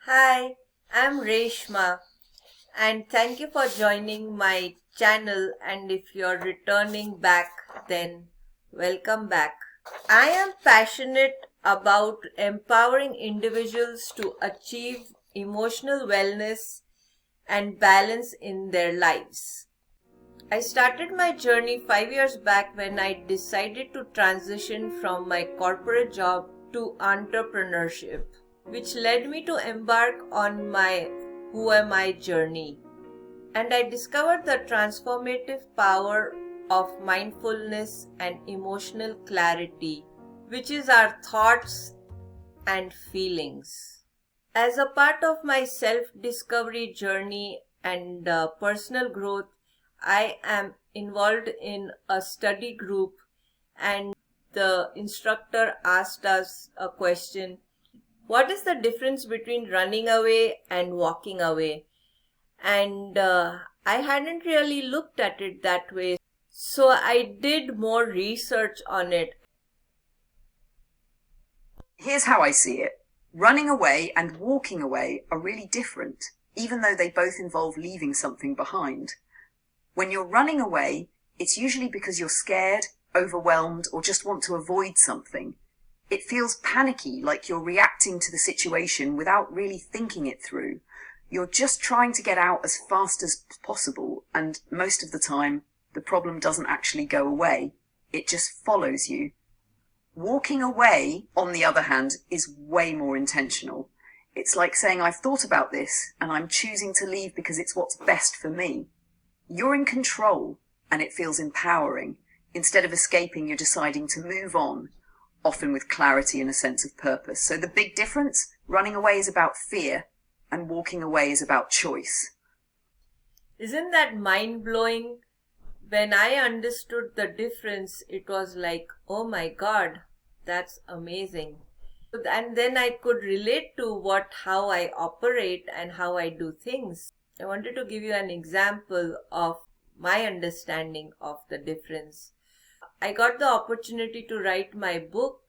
Hi, I'm Reshma and thank you for joining my channel. And if you're returning back, then welcome back. I am passionate about empowering individuals to achieve emotional wellness and balance in their lives. I started my journey 5 years back when I decided to transition from my corporate job to entrepreneurship, which led me to embark on my Who Am I journey. And I discovered the transformative power of mindfulness and emotional clarity, which is our thoughts and feelings. As a part of my self discovery journey and personal growth, I am involved in a study group, and the instructor asked us a question: what is the difference between running away and walking away? And I hadn't really looked at it that way. So I did more research on it. Here's how I see it. Running away and walking away are really different, even though they both involve leaving something behind. When you're running away, it's usually because you're scared, overwhelmed, or just want to avoid something. It feels panicky, like you're reacting to the situation without really thinking it through. You're just trying to get out as fast as possible, and most of the time, the problem doesn't actually go away. It just follows you. Walking away, on the other hand, is way more intentional. It's like saying, I've thought about this, and I'm choosing to leave because it's what's best for me. You're in control, and it feels empowering. Instead of escaping, you're deciding to move on, often with clarity and a sense of purpose. So the big difference, running away is about fear, and walking away is about choice. Isn't that mind-blowing? When I understood the difference, it was like, oh my God, that's amazing. And then I could relate to how I operate and how I do things. I wanted to give you an example of my understanding of the difference. I got the opportunity to write my book,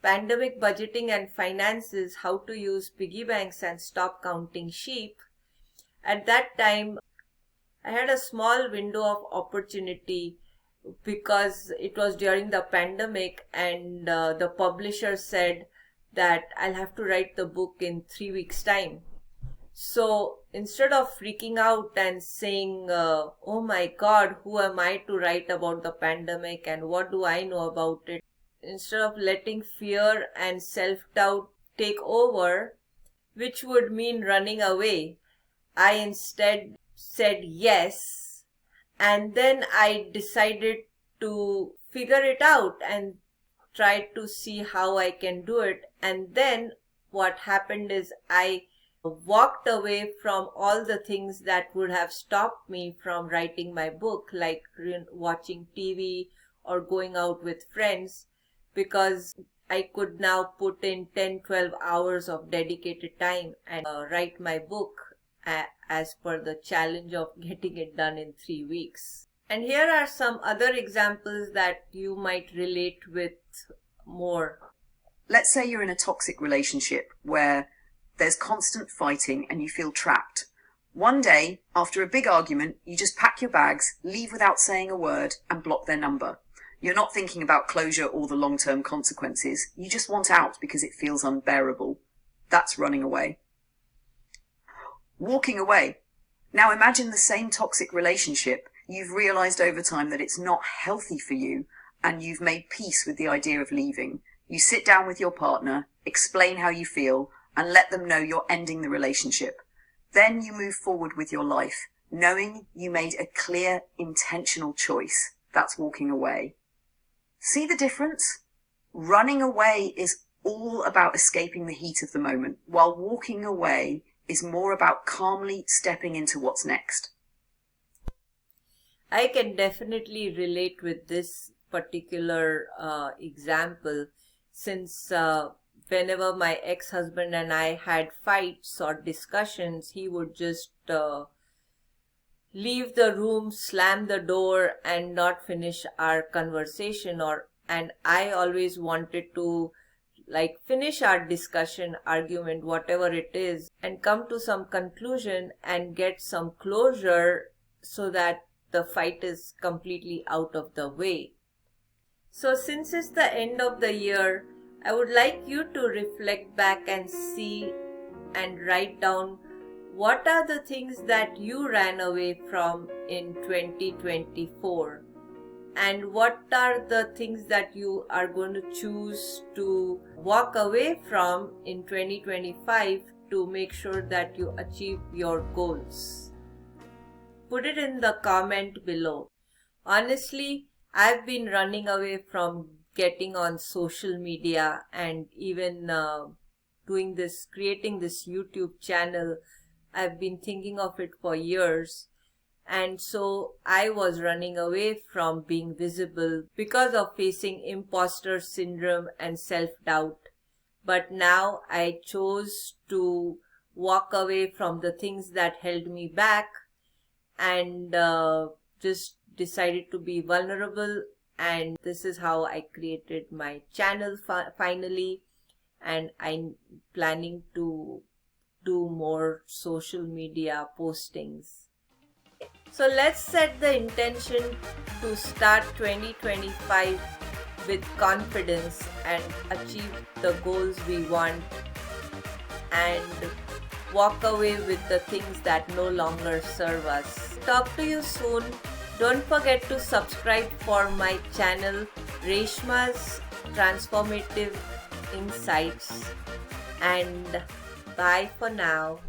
Pandemic Budgeting and Finances: How to Use Piggy Banks and Stop Counting Sheep. At that time, I had a small window of opportunity because it was during the pandemic, and the publisher said that I'll have to write the book in 3 weeks' time. So instead of freaking out and saying, oh my God, who am I to write about the pandemic and what do I know about it? Instead of letting fear and self-doubt take over, which would mean running away, I instead said yes, and then I decided to figure it out and tried to see how I can do it. And then what happened is I walked away from all the things that would have stopped me from writing my book, like watching TV or going out with friends, because I could now put in 10-12 hours of dedicated time and write my book as per the challenge of getting it done in 3 weeks. And here are some other examples that you might relate with more. Let's say you're in a toxic relationship where there's constant fighting and you feel trapped. One day, after a big argument, you just pack your bags, leave without saying a word, and block their number. You're not thinking about closure or the long-term consequences. You just want out because it feels unbearable. That's running away. Walking away. Now imagine the same toxic relationship. You've realized over time that it's not healthy for you, and you've made peace with the idea of leaving. You sit down with your partner, explain how you feel, and let them know you're ending the relationship. Then you move forward with your life, knowing you made a clear, intentional choice. That's walking away. See the difference? Running away is all about escaping the heat of the moment, while walking away is more about calmly stepping into what's next. I can definitely relate with this particular example, since whenever my ex-husband and I had fights or discussions, he would just leave the room, slam the door, and not finish our conversation. And I always wanted to like finish our discussion, argument, whatever it is, and come to some conclusion and get some closure so that the fight is completely out of the way. So since it's the end of the year, I would like you to reflect back and see and write down what are the things that you ran away from in 2024, and what are the things that you are going to choose to walk away from in 2025 to make sure that you achieve your goals. Put it in the comment below. Honestly, I've been running away from getting on social media and even creating this YouTube channel. I've been thinking of it for years. And so I was running away from being visible because of facing imposter syndrome and self-doubt. But now I chose to walk away from the things that held me back and just decided to be vulnerable. And this is how I created my channel finally. And I'm planning to do more social media postings. So let's set the intention to start 2025 with confidence and achieve the goals we want and walk away with the things that no longer serve us. Talk to you soon. Don't forget to subscribe for my channel Reshma's Transformative Insights, and bye for now.